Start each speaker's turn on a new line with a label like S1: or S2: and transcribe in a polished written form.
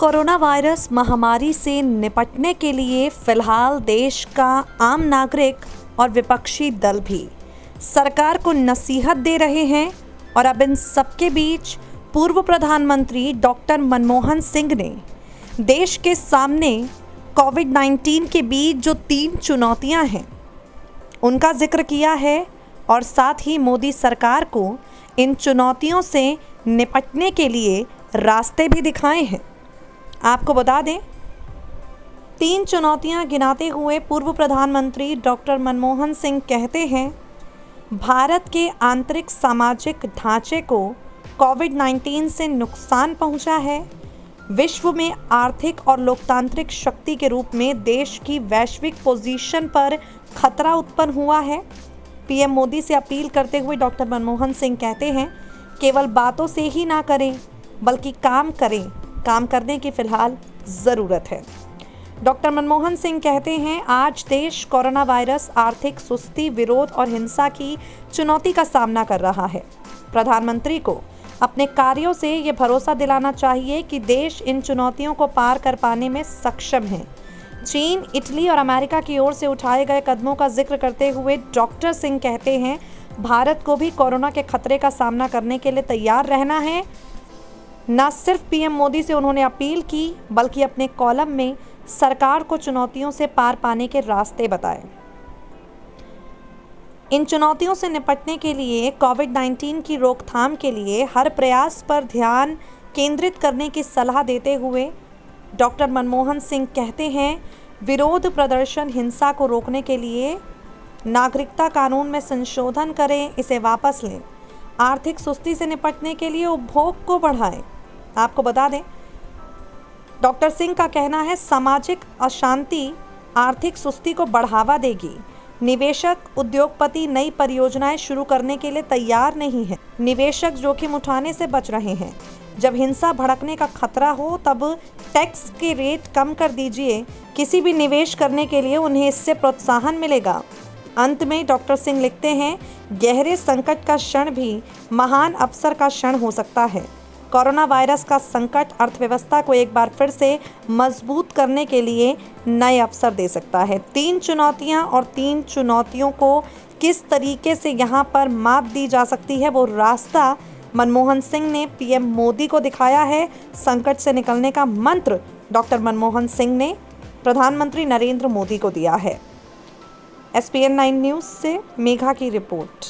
S1: Corona virus महामारी से निपटने के लिए फिलहाल देश का आम नागरिक और विपक्षी दल भी सरकार को नसीहत दे रहे हैं और अब इन सबके बीच पूर्व प्रधानमंत्री डॉक्टर मनमोहन सिंह ने देश के सामने कोविड-19 के बीच जो 3 चुनौतियां हैं उनका जिक्र किया है और साथ ही मोदी सरकार को इन चुनौतियों से निपटने के लिए रास्ते भी दिखाए हैं। आपको बता दें, 3 चुनौतियां गिनाते हुए पूर्व प्रधानमंत्री डॉक्टर मनमोहन सिंह कहते हैं, भारत के आंतरिक सामाजिक ढांचे को कोविड-19 से नुकसान पहुंचा है। विश्व में आर्थिक और लोकतांत्रिक शक्ति के रूप में देश की वैश्विक पोजीशन पर खतरा उत्पन्न हुआ है। पीएम मोदी से अपील करते हुए डॉक्टर मनमोहन सिंह कहते हैं, केवल बातों से ही ना करें बल्कि काम करें। काम करने की फिलहाल ज़रूरत है। डॉक्टर मनमोहन सिंह कहते हैं, आज देश कोरोना वायरस, आर्थिक सुस्ती, विरोध और हिंसा की चुनौती का सामना कर रहा है। प्रधानमंत्री को अपने कार्यों से ये भरोसा दिलाना चाहिए कि देश इन चुनौतियों को पार कर पाने में सक्षम है। चीन, इटली और अमेरिका की ओर से उठाए गए कदमों का जिक्र करते हुए डॉक्टर सिंह कहते हैं, भारत को भी कोरोना के खतरे का सामना करने के लिए तैयार रहना है। न सिर्फ पीएम मोदी से उन्होंने अपील की बल्कि अपने कॉलम में सरकार को चुनौतियों से पार पाने के रास्ते बताए। इन चुनौतियों से निपटने के लिए कोविड-19 की रोकथाम के लिए हर प्रयास पर ध्यान केंद्रित करने की सलाह देते हुए डॉक्टर मनमोहन सिंह कहते हैं, विरोध प्रदर्शन, हिंसा को रोकने के लिए नागरिकता कानून में संशोधन करें, इसे वापस लें। आर्थिक सुस्ती से निपटने के लिए उपभोग को बढ़ाएं। आपको बता दें, डॉक्टर सिंह का कहना है, सामाजिक अशांति आर्थिक सुस्ती को बढ़ावा देगी। निवेशक, उद्योगपति नई परियोजनाएं शुरू करने के लिए तैयार नहीं है। निवेशक जोखिम उठाने से बच रहे हैं। जब हिंसा भड़कने का खतरा हो तब टैक्स के रेट कम कर दीजिए। किसी भी निवेश करने के लिए उन्हें इससे प्रोत्साहन मिलेगा। अंत में डॉक्टर सिंह लिखते हैं, गहरे संकट का क्षण भी महान अवसर का क्षण हो सकता है। कोरोना वायरस का संकट अर्थव्यवस्था को एक बार फिर से मजबूत करने के लिए नए अवसर दे सकता है। 3 चुनौतियां और 3 चुनौतियों को किस तरीके से यहां पर मात दी जा सकती है, वो रास्ता मनमोहन सिंह ने पीएम मोदी को दिखाया है। संकट से निकलने का मंत्र डॉक्टर मनमोहन सिंह ने प्रधानमंत्री नरेंद्र मोदी को दिया है। SPN9 न्यूज़ से मेघा की रिपोर्ट।